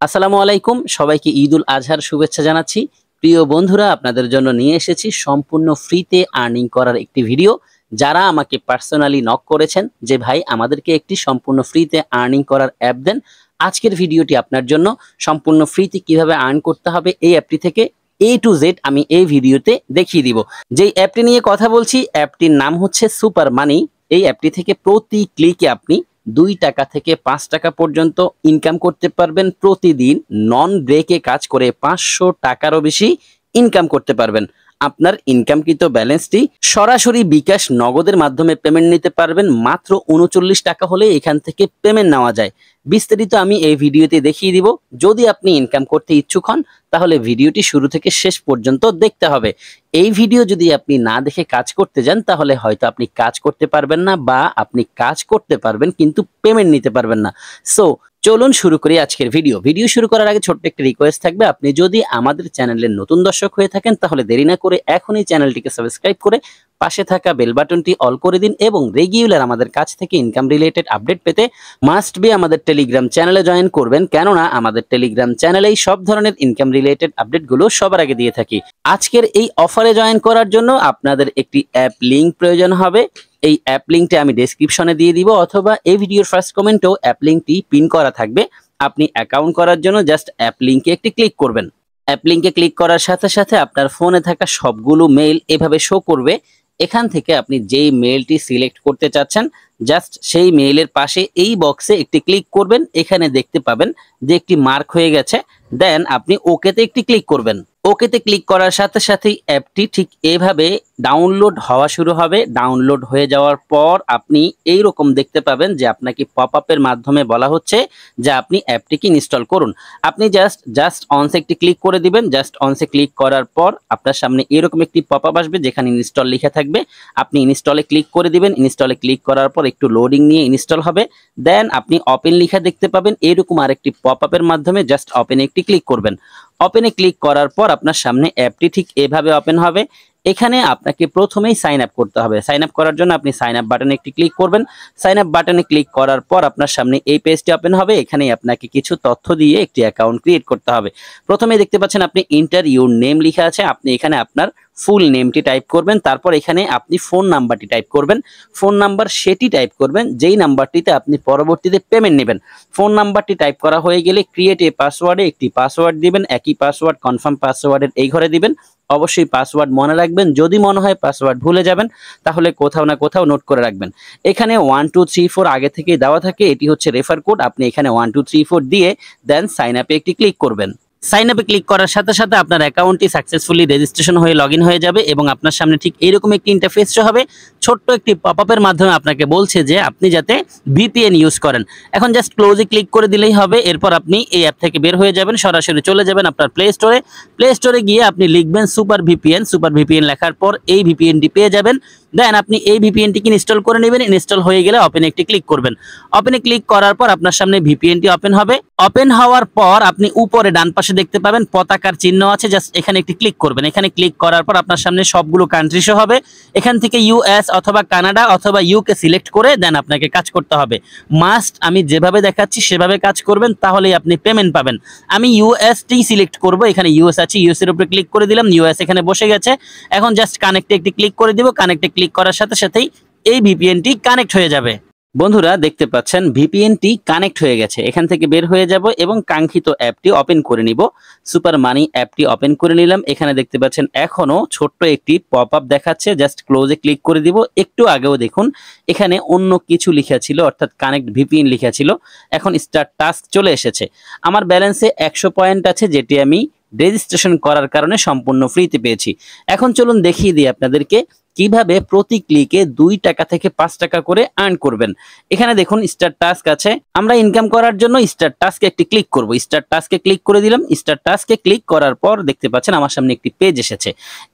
আসসালামু আলাইকুম, সবাইকে ঈদুল আজহার শুভেচ্ছা জানাচ্ছি। প্রিয় বন্ধুরা, আপনাদের জন্য নিয়ে এসেছি সম্পূর্ণ ফ্রিতে আর্নিং করার একটি ভিডিও। যারা আমাকে পার্সোনালি নক করেছেন যে ভাই আমাদেরকে একটি সম্পূর্ণ ফ্রিতে আর্নিং করার অ্যাপ দেন, আজকের ভিডিওটি আপনার জন্য। সম্পূর্ণ ফ্রিতে কিভাবে আর্ন করতে হবে এই অ্যাপটি থেকে A to Z আমি এই ভিডিওতে দেখিয়ে দিব। যেই অ্যাপটি নিয়ে কথা বলছি, অ্যাপটির নাম হচ্ছে সুপার মানি। এই অ্যাপটি থেকে প্রতি ক্লিকে আপনি 2 টাকা থেকে 5 টাকা পর্যন্ত ইনকাম করতে পারবেন। প্রতিদিন নন ব্রেকে কাজ করে 500 টাকারও বেশি ইনকাম করতে পারবেন। আপনার ইনকামকৃত ব্যালেন্সটি সরাসরি বিকাশ নগদের মাধ্যমে পেমেন্ট নিতে পারবেন। মাত্র 39 টাকা হলে এখান থেকে পেমেন্ট নেওয়া যায়। বিস্তারিত আমি এই ভিডিওতে দেখিয়ে দিব। যদি আপনি ইনকাম করতে ইচ্ছুক হন তাহলে ভিডিওটি শুরু থেকে শেষ পর্যন্ত দেখতে হবে। এই ভিডিও যদি আপনি না দেখে কাজ করতে যান তাহলে হয়তো আপনি কাজ করতে পারবেন না, বা আপনি কাজ করতে পারবেন কিন্তু পেমেন্ট নিতে পারবেন না। সো চলুন শুরু করি আজকের ভিডিও শুরু করার আগে ছোট্ট একটা রিকোয়েস্ট থাকবে, আপনি যদি আমাদের চ্যানেলের নতুন দর্শক হয়ে থাকেন তাহলে দেরি না করে এখনই চ্যানেলটিকে সাবস্ক্রাইব করে পাশে থাকা বেল বাটনটি অল করে দিন, এবং রেগুলার আমাদের কাছ থেকে ইনকাম রিলেটেড আপডেট পেতে মাস্ট বি আমাদের টেলিগ্রাম চ্যানেলে জয়েন করবেন, কেননা আমাদের টেলিগ্রাম চ্যানেলেই সব ধরনের ইনকাম রিলেটেড আপডেটগুলো সবার আগে দিয়ে থাকি। আজকের এই অফারে জয়েন করার জন্য আপনাদের একটি অ্যাপ লিংক প্রয়োজন হবে। এই অ্যাপ লিংকটি আমি ডেসক্রিপশনে দিয়ে দিব, অথবা এই ভিডিওর ফার্স্ট কমেন্টেও অ্যাপ লিংকটি পিন করা থাকবে। আপনি অ্যাকাউন্ট করার জন্য জাস্ট অ্যাপ লিংকে একটি ক্লিক করবেন। অ্যাপ লিংকে ক্লিক করার সাথে সাথে আপনার ফোনে থাকা সবগুলো মেইল এভাবে শো করবে। এখান থেকে আপনি যেই মেইলটি সিলেক্ট করতে চাচ্ছেন জাস্ট সেই মেইলের পাশে এই বক্সে একটি ক্লিক করবেন। এখানে দেখতে পাবেন যে একটি মার্ক হয়ে গেছে, দেন আপনি ওকেতে একটি ক্লিক করবেন। ওকেতে ক্লিক করার সাথে সাথেই অ্যাপটি ঠিক এভাবে ডাউনলোড হওয়া শুরু হবে। ডাউনলোড হয়ে যাওয়ার পর আপনি এই রকম দেখতে পাবেন যে আপনাকে পপ আপের মাধ্যমে বলা হচ্ছে যে আপনি অ্যাপটিকে ইনস্টল করুন। আপনি জাস্ট অনসে একটি ক্লিক করে দিবেন। জাস্ট অনসে ক্লিক করার পর আপনার সামনে এরকম একটি পপ আপ আসবে যেখানে ইনস্টল লেখা থাকবে। আপনি ইনস্টলে ক্লিক করে দিবেন। ইনস্টলে ক্লিক করার পর একটু লোডিং নিয়ে ইনস্টল হবে, দেন আপনি ওপেন লেখা দেখতে পাবেন। এরকম আরেকটি পপ আপের মাধ্যমে জাস্ট ওপেনে একটি ক্লিক করবেন। ওপেনে ক্লিক করার পর আপনার সামনে অ্যাপটি ঠিক এভাবে ওপেন হবে। এখানে আপনাকে প্রথমেই সাইন আপ করতে হবে। সাইন আপ করার জন্য আপনি সাইন আপ বাটনে একটি ক্লিক করবেন। সাইন আপ বাটনে ক্লিক করার পর আপনার সামনে এই পেজটি ওপেন হবে। এখানে আপনাকে কিছু তথ্য দিয়ে একটি অ্যাকাউন্ট ক্রিয়েট করতে হবে। প্রথমে দেখতে পাচ্ছেন আপনি এন্টার ইউর নেম লেখা আছে। আপনি এখানে আপনার ফুল নেমটি টাইপ করবেন। তারপর এখানে আপনি ফোন নাম্বারটি টাইপ করবেন। ফোন নাম্বার সেটি টাইপ করবেন যেই নাম্বারটিতে আপনি পরবর্তীতে পেমেন্ট নেবেন। ফোন নাম্বারটি টাইপ করা হয়ে গেলে ক্রিয়েট এ পাসওয়ার্ডে একটি পাসওয়ার্ড দিবেন। একই পাসওয়ার্ড কনফার্ম পাসওয়ার্ডের এই ঘরে দিবেন। অবশ্যই পাসওয়ার্ড মনে রাখবেন। যদি মনে হয় পাসওয়ার্ড ভুলে যাবেন তাহলে কোথাও না কোথাও নোট করে রাখবেন। এখানে 1 2 3 4 আগে থেকে দেওয়া থাকে, এটি হচ্ছে রেফার কোড। আপনি এখানে 1 2 3 4 দিয়ে দেন সাইন আপে একটি ক্লিক করবেন। সাইন আপে ক্লিক করার সাথে সাথে আপনার অ্যাকাউন্টটি সাকসেসফুলি রেজিস্ট্রেশন হয়ে লগইন হয়ে যাবে, এবং আপনার সামনে ঠিক এরকম একটি ইন্টারফেস শো হবে। ছোট্ট একটি পপআপের মাধ্যমে আপনাকে বলছে যে আপনি যাতে ভিপিএন ইউজ করেন। এখন জাস্ট ক্লোজে ক্লিক করে দিলেই হবে। এরপর আপনি এই অ্যাপ থেকে বের হয়ে যাবেন, সরাসরি চলে যাবেন আপনার প্লে স্টোরে। প্লে স্টোরে গিয়ে আপনি লিখবেন সুপার ভিপিএন। সুপার ভিপিএন লেখার পর এই ভিপিএনটি পেয়ে যাবেন। দেন আপনি এই ভিপিএনটিকে ইনস্টল করে নেবেন। ইনস্টল হয়ে গেলে ওপেনে একটি ক্লিক করবেন। ওপেনে ক্লিক করার পর আপনার সামনে ভিপিএনটি ওপেন হবে। ওপেন হওয়ার পর আপনি উপরে ডান পাশে দেখতে পাবেন পতাকার চিহ্ন আছে, জাস্ট এখানে একটি ক্লিক করবেন। এখানে ক্লিক করার পর আপনার সামনে সবগুলো কান্ট্রি শো হবে। এখান থেকে ইউএস অথবা কানাডা অথবা ইউকে সিলেক্ট করে দেন আপনাকে কাজ করতে হবে। মাস্ট আমি যেভাবে দেখাচ্ছি সেভাবে কাজ করবেন, তাহলেই আপনি পেমেন্ট পাবেন। আমি ইউএসটি সিলেক্ট করব। এখানে ইউএস আছে, ইউএস এর উপরে ক্লিক করে দিলাম। ইউএস এখানে বসে গেছে। এখন জাস্ট কানেক্টে একটি ক্লিক করে দিব। কানেক্টে ক্লিক করার সাথে সাথেই এই ভিপিএনটি কানেক্ট হয়ে যাবে। বন্ধুরা দেখতে পাচ্ছেন ভিপিএনটি কানেক্ট হয়ে গেছে। এখান থেকে বের হয়ে যাব এবং কাঙ্ক্ষিত অ্যাপটি ওপেন করে নিব। সুপার মানি অ্যাপটি ওপেন করে নিলাম। এখানে দেখতে পাচ্ছেন এখনো ছোট্ট একটি পপ আপ দেখাচ্ছে, জাস্ট ক্লোজে ক্লিক করে দিব। একটু আগেও দেখুন এখানে অন্য কিছু লেখা ছিল, অর্থাৎ কানেক্ট ভিপিএন লেখা ছিল। এখন স্টার্ট টাস্ক চলে এসেছে। আমার ব্যালেন্সে 100 পয়েন্ট আছে, যেটি আমি রেজিস্ট্রেশন করার কারণে সম্পূর্ণ ফ্রিতে পেয়েছি। এখন চলুন দেখিয়ে দিই আপনাদেরকে কিভাবে প্রতি ক্লিকে 2 টাকা থেকে 5 টাকা করে আর্ন করবেন। এখানে দেখুন স্টার্ট টাস্ক আছে। আমরা ইনকাম করার জন্য স্টার্ট টাস্কে একটি ক্লিক করব। স্টার্ট টাস্কে ক্লিক করে দিলাম। স্টার্ট টাস্কে ক্লিক করার পর দেখতে পাচ্ছেন আমার সামনে একটি পেজ এসেছে।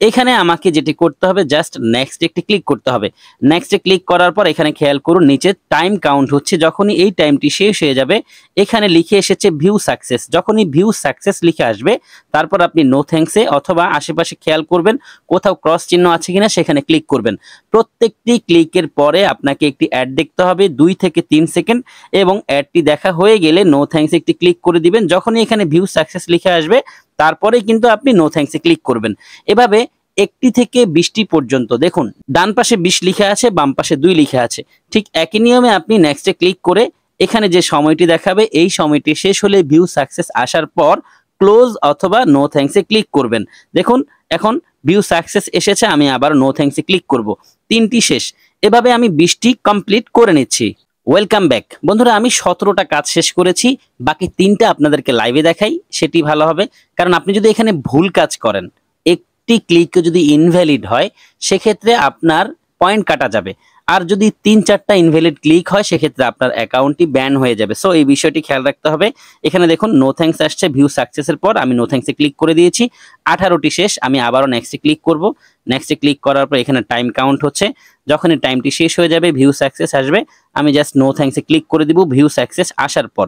এখানে আমাকে যেটি করতে হবে জাস্ট নেক্সট একটি ক্লিক করতে হবে। নেক্সটে ক্লিক করার পর এখানে খেয়াল করুন নিচে টাইম কাউন্ট হচ্ছে। যখনই এই টাইমটি শেষ হয়ে যাবে এখানে লিখে এসেছে ভিউ সাকসেস। যখনই ভিউ সাকসেস লিখে আসবে তারপর আপনি নো থ্যাঙ্কসে অথবা আশেপাশে খেয়াল করবেন কোথাও ক্রস চিহ্ন আছে কিনা, সেখানে ক্লিক করবেন। প্রত্যেকটি ক্লিকের পরে আপনাকে একটি অ্যাড দেখতে হবে 2 থেকে 3 সেকেন্ড, এবং অ্যাডটি দেখা হয়ে গেলে নো থ্যাঙ্কস একটি ক্লিক করে দিবেন। যখনই এখানে ভিউ সাকসেস লিখে আসবে তারপরেই কিন্তু আপনি নো থ্যাঙ্কসে ক্লিক করবেন। এভাবে 1টি থেকে 20টি পর্যন্ত, দেখুন ডান পাশে 20 লিখা আছে, বাম পাশে 2 লিখা আছে, ঠিক একই নিয়মে আপনি নেক্সটে ক্লিক করে এখানে যে সময়টি দেখাবে এই সময়টি শেষ হলে ভিউ সাকসেস আসার পর ক্লোজ অথবা নো থ্যাঙ্কসে ক্লিক করবেন। দেখুন এখন ভিউ সাকসেস এসেছে, আমি আবার নো থ্যাঙ্কসে ক্লিক করব। 3টি শেষ। এভাবে আমি 20টি কমপ্লিট করে নিচ্ছি। ওয়েলকাম ব্যাক বন্ধুরা, আমি 17টা কাজ শেষ করেছি, বাকি 3টা আপনাদেরকে লাইভে দেখাই, সেটি ভালো হবে। কারণ আপনি যদি এখানে ভুল কাজ করেন, একটি ক্লিক যদি ইনভ্যালিড হয় সেক্ষেত্রে আপনার পয়েন্ট কাটা যাবে, আর যদি 3-4টা ইনভ্যালিড ক্লিক হয় সেক্ষেত্রে আপনার অ্যাকাউন্টটি ব্যান হয়ে যাবে। সো এই বিষয়টি খেয়াল রাখতে হবে। এখানে দেখুন নো থ্যাঙ্কস আসছে, ভিউ সাকসেসের পর আমি নো থ্যাঙ্কসে ক্লিক করে দিয়েছি। 18টি শেষ। আমি আবারও নেক্সটে ক্লিক করব। নেক্সটে ক্লিক করার পর এখানে টাইম কাউন্ট হচ্ছে, যখনই টাইমটি শেষ হয়ে যাবে ভিউ সাকসেস আসবে, আমি জাস্ট নো থ্যাঙ্কসে ক্লিক করে দিব। ভিউ সাকসেস আসার পর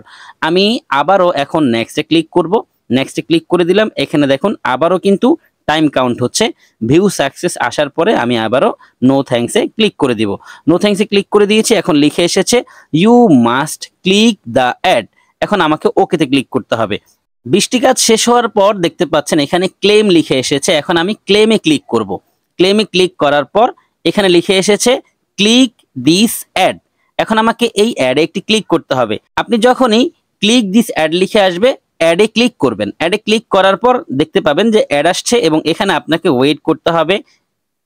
আমি আবারও এখন নেক্সটে ক্লিক করব। নেক্সটে ক্লিক করে দিলাম। এখানে দেখুন আবারও কিন্তু টাইম কাউন্ট হচ্ছে। ভিউ সাকসেস আসার পরে আমি আবারও নো থ্যাঙ্কসে ক্লিক করে দিব। নো থ্যাঙ্কসে ক্লিক করে দিয়েছি। এখন লিখে এসেছে you must click the add. এখন আমাকে ওকেতে ক্লিক করতে হবে। 20টি কাজ শেষ হওয়ার পর দেখতে পাচ্ছেন এখানে ক্লেম লিখে এসেছে। এখন আমি ক্লেমে ক্লিক করব। ক্লেমে ক্লিক করার পর এখানে লিখে এসেছে ক্লিক দিস অ্যাড। এখন আমাকে এই অ্যাডে একটি ক্লিক করতে হবে। আপনি যখনই ক্লিক দিস অ্যাড লিখে আসবে অ্যাডে ক্লিক করবেন। অ্যাডে ক্লিক করার পর দেখতে পাবেন যে অ্যাড আসছে, এবং এখানে আপনাকে ওয়েট করতে হবে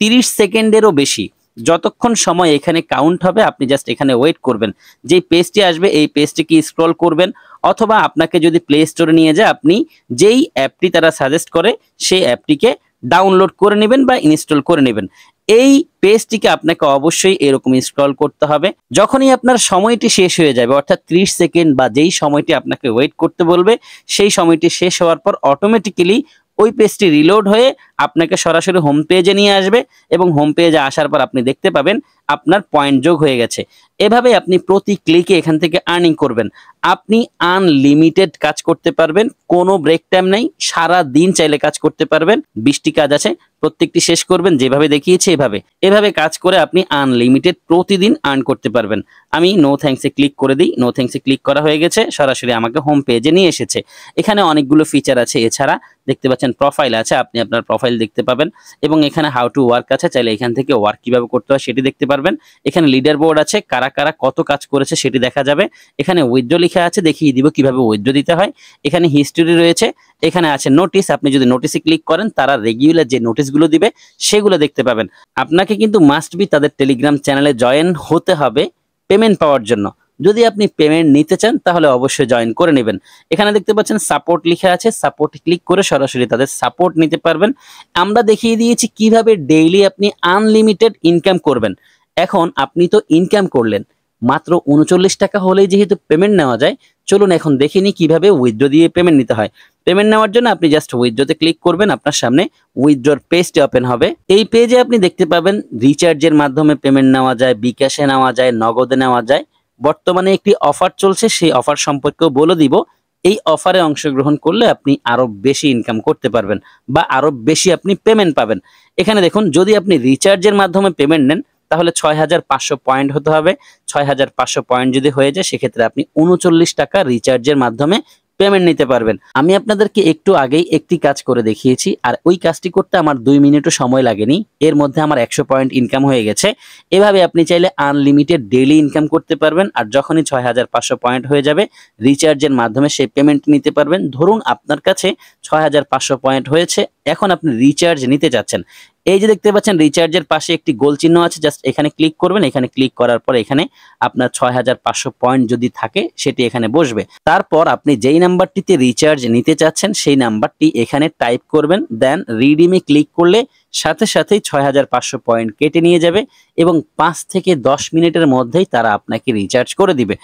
30 সেকেন্ডেরও বেশি। যতক্ষণ সময় এখানে কাউন্ট হবে আপনি জাস্ট এখানে ওয়েট করবেন। যেই পেজটি আসবে এই পেজটিকে স্ক্রল করবেন, অথবা আপনাকে যদি প্লে স্টোরে নিয়ে যায় আপনি যেই অ্যাপটি তারা সাজেস্ট করে সেই অ্যাপটিকে ডাউনলোড করে নেবেন বা ইনস্টল করে নেবেন। এই পেজটিকে আপনাকে অবশ্যই এরকম স্ক্রল করতে হবে। যখনই আপনার সময়টি শেষ হয়ে যাবে, অর্থাৎ 30 সেকেন্ড বা যেই সময়টি আপনাকে ওয়েট করতে বলবে সেই সময়টি শেষ হওয়ার পর অটোমেটিক্যালি ওই পেজটি রিলোড হয়ে আপনাকে সরাসরি হোম পেজে নিয়ে আসবে, এবং হোম পেজে আসার পর আপনি দেখতে পাবেন আপনার পয়েন্ট যোগ হয়ে গেছে। এভাবে আপনি প্রতি ক্লিকে এখান থেকে আর্নিং করবেন। আপনি আনলিমিটেড কাজ করতে পারবেন, কোনো ব্রেক টাইম নেই, সারা দিন চাইলে কাজ করতে পারবেন। 20টি কাজ আছে, প্রত্যেকটি শেষ করবেন যেভাবে দেখিয়েছি এভাবে কাজ করে আপনি আনলিমিটেড প্রতিদিন আর্ন করতে পারবেন। আমি নো থ্যাঙ্কসে ক্লিক করে দিই। নো থ্যাঙ্কসে ক্লিক করা হয়ে গেছে, সরাসরি আমাকে হোম পেজে নিয়ে এসেছে। এখানে অনেকগুলো ফিচার আছে। এছাড়া দেখতে পাচ্ছেন প্রোফাইল আছে, আপনি আপনার প্রোফাইল দেখতে পাবেন, এবং এখানে হাউ টু ওয়ার্ক আছে, চাইলে এখান থেকে ওয়ার্ক কিভাবে করতে হয় সেটি দেখতে পারবেন। এখানে লিডার বোর্ড আছে, কারা কারা কত কাজ করেছে সেটি দেখা যাবে। এখানে উইথড্র লেখা আছে, দেখিয়ে দিব কিভাবে উইথড্র দিতে হয়। এখানে হিস্ট্রি রয়েছে, এখানে আছে নোটিস। আপনি যদি নোটিসে ক্লিক করেন তারা রেগুলার যে নোটিশগুলো দিবে সেগুলো দেখতে পাবেন। আপনাকে কিন্তু মাস্ট বি তাদের টেলিগ্রাম চ্যানেলে জয়েন হতে হবে পেমেন্ট পাওয়ার জন্য। যদি আপনি পেমেন্ট নিতে চান তাহলে অবশ্যই জয়েন করে নেবেন। এখানে দেখতে পাচ্ছেন সাপোর্ট লেখা আছে, সাপোর্টে ক্লিক করে সরাসরি তাদের সাপোর্ট নিতে পারবেন। আমরা দেখিয়ে দিয়েছি কিভাবে ডেইলি আপনি আনলিমিটেড ইনকাম করবেন। এখন আপনি তো ইনকাম করলেন, মাত্র 39 টাকা হলেই যেহেতু পেমেন্ট নেওয়া যায়, চলুন এখন দেখে নিই কিভাবে উইথড্র দিয়ে পেমেন্ট নিতে হয়। পেমেন্ট নেওয়ার জন্য আপনি জাস্ট উইথড্রতে ক্লিক করবেন, আপনার সামনে উইথড্রর পেজটি ওপেন হবে। এই পেজে আপনি দেখতে পাবেন রিচার্জের মাধ্যমে পেমেন্ট নেওয়া যায়, বিকাশে নেওয়া যায়, নগদে নেওয়া যায়। বর্তমানে একটি অফার চলছে, সেই অফার সম্পর্কেও বলে দিব। এই অফারে অংশগ্রহণ করলে আপনি আরো বেশি ইনকাম করতে পারবেন বা আরো বেশি আপনি পেমেন্ট পাবেন। এখানে দেখুন, যদি আপনি রিচার্জের মাধ্যমে পেমেন্ট নেন তাহলে 6500 পয়েন্ট হতে হবে। 6500 পয়েন্ট যদি হয়ে যায় সেক্ষেত্রে আপনি 39 টাকা রিচার্জের মাধ্যমে পেমেন্ট নিতে পারবেন। আমি আপনাদেরকে একটু আগেই একটি কাজ করে দেখিয়েছি, আর ওই কাজটি করতে আমার 2 মিনিটও সময় লাগেনি, এর মধ্যে আমার 100 পয়েন্ট ইনকাম হয়ে গেছে। এভাবে আপনি চাইলে আনলিমিটেড ডেইলি ইনকাম করতে পারবেন, আর যখনই 6500 পয়েন্ট হয়ে যাবে রিচার্জের মাধ্যমে সেই পেমেন্ট নিতে পারবেন। ধরুন আপনার কাছে 6500 পয়েন্ট হয়েছে, এখন আপনি রিচার্জ নিতে চাচ্ছেন। এই যে দেখতে পাচ্ছেন রিচার্জের পাশে একটি গোল চিহ্ন আছে, জাস্ট এখানে ক্লিক করবেন। এখানে ক্লিক করার পর এখানে আপনার 6500 পয়েন্ট যদি থাকে সেটি এখানে বসবে। তারপর আপনি যেই নাম্বারটিতে রিচার্জ নিতে চাচ্ছেন সেই নাম্বারটি এখানে টাইপ করবেন, দেন রিডিমে ক্লিক করলে সাথে সাথেই 6500 পয়েন্ট কেটে নিয়ে যাবে এবং 5 থেকে 10 মিনিটের মধ্যেই তারা আপনাকে রিচার্জ করে দিবে।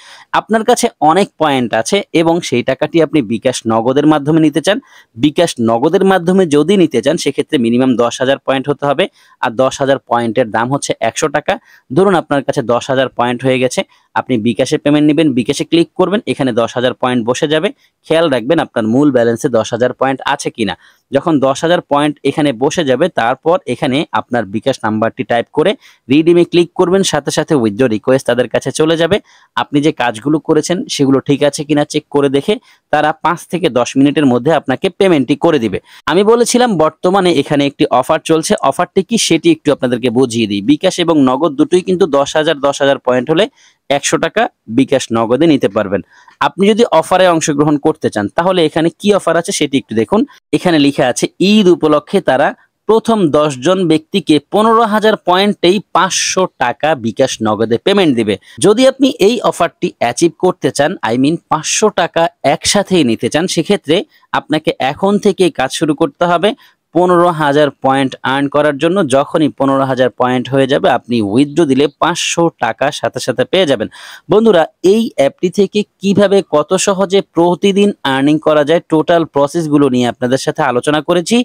আপনার কাছে অনেক পয়েন্ট আছে এবং সেই টাকাটি আপনি বিকাশ নগদের মাধ্যমে নিতে চান। বিকাশ নগদের মাধ্যমে যদি নিতে চান সেক্ষেত্রে মিনিমাম 10,000 পয়েন্ট হতে হবে। আর 10,000 পয়েন্টের দাম হচ্ছে 100 টাকা। ধরুন আপনার কাছে 10,000 পয়েন্ট হয়ে গেছে, আপনি বিকাশে পেমেন্ট নেবেন, বিকাশে ক্লিক করবেন, এখানে 10,000 পয়েন্ট বসে যাবে। খেয়াল রাখবেন আপনার মূল ব্যালেন্সে 10,000 পয়েন্ট আছে কিনা। যখন 10,000 পয়েন্ট এখানে বসে যাবে তারপর এখানে আপনার বিকাশ নাম্বারটি টাইপ করে রিডিমে ক্লিক করবেন, সাথে সাথে উইথড্র রিকোয়েস্ট তাদের কাছে চলে যাবে। আপনি যে কাজগুলো করেছেন সেগুলো ঠিক আছে কিনা চেক করে দেখে তারা 5 থেকে 10 মিনিটের মধ্যে আপনাকে পেমেন্টটি করে দিবে। আমি বলেছিলাম বর্তমানে এখানে একটি অফার চলছে, অফারটি কি সেটি একটু আপনাদেরকে বুঝিয়ে দিই। বিকাশ এবং নগদ দুটোই কিন্তু 10,000 পয়েন্ট হলে 100 টাকা বিকাশ নগদে নিতে পারবেন। আপনি যদি অফারে অংশগ্রহণ করতে চান তাহলে এখানে কি অফার আছে সেটি একটু দেখুন। এখানে লেখা আছে ঈদ উপলক্ষে তারা প্রথম 10 জন ব্যক্তিকে 15,000 পয়েন্টেই 500 টাকা বিকাশ নগদে পেমেন্ট দিবে। যদি আপনি এই অফারটি অ্যাচিভ করতে চান, আই মিন 500 টাকা একসাথেই নিতে চান, সেক্ষেত্রে আপনাকে এখন থেকেই কাজ শুরু করতে হবে 15,000 পয়েন্ট আর্ন করার জন্য। যখনই 15,000 পয়েন্ট হয়ে যাবে আপনি উইথড্র দিলে 500 টাকা সাথে সাথে পেয়ে যাবেন। বন্ধুরা, এই অ্যাপটি থেকে কিভাবে কত সহজে প্রতিদিন আর্নিং করা যায় টোটাল প্রসেসগুলো নিয়ে আপনাদের সাথে আলোচনা করেছি।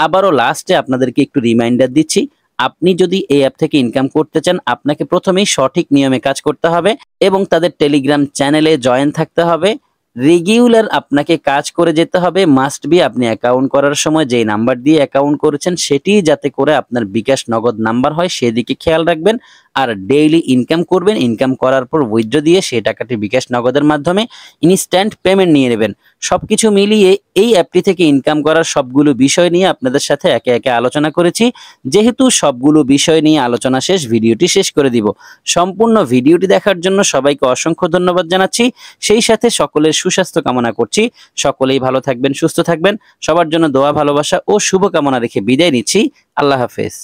আবারও লাস্টে আপনাদেরকে একটু রিমাইন্ডার দিচ্ছি, আপনি যদি এই অ্যাপ থেকে ইনকাম করতে চান আপনাকে প্রথমেই সঠিক নিয়মে কাজ করতে হবে এবং তাদের টেলিগ্রাম চ্যানেলে জয়েন থাকতে হবে। রেগুলার আপনাকে কাজ করে যেতে হবে। মাস্ট বি আপনি অ্যাকাউন্ট করার সময় যেই নাম্বার দিয়ে অ্যাকাউন্ট করেছেন সেটি যাতে করে আপনার বিকাশ নগদ নাম্বার হয় সেদিকে খেয়াল রাখবেন। আর ডেইলি ইনকাম করবেন, ইনকাম করার পর উইথড্র দিয়ে সেই টাকাটি বিকাশ নগদের মাধ্যমে ইনস্ট্যান্ট পেমেন্ট নিয়ে নেবেন। সবকিছু মিলিয়ে এই অ্যাপটি থেকে ইনকাম করার সবগুলো বিষয় নিয়ে আপনাদের সাথে একে একে আলোচনা করেছি। যেহেতু সবগুলো বিষয় নিয়ে আলোচনা শেষ, ভিডিওটি শেষ করে দিব। সম্পূর্ণ ভিডিওটি দেখার জন্য সবাইকে অসংখ্য ধন্যবাদ জানাচ্ছি। সেই সাথে সকলের সুস্বাস্থ্য কামনা করছি। সকলেই ভালো থাকবেন, সুস্থ থাকবেন। সবার জন্য দোয়া, ভালোবাসা ও শুভকামনা রেখে বিদায় নিচ্ছি। আল্লাহ হাফেজ।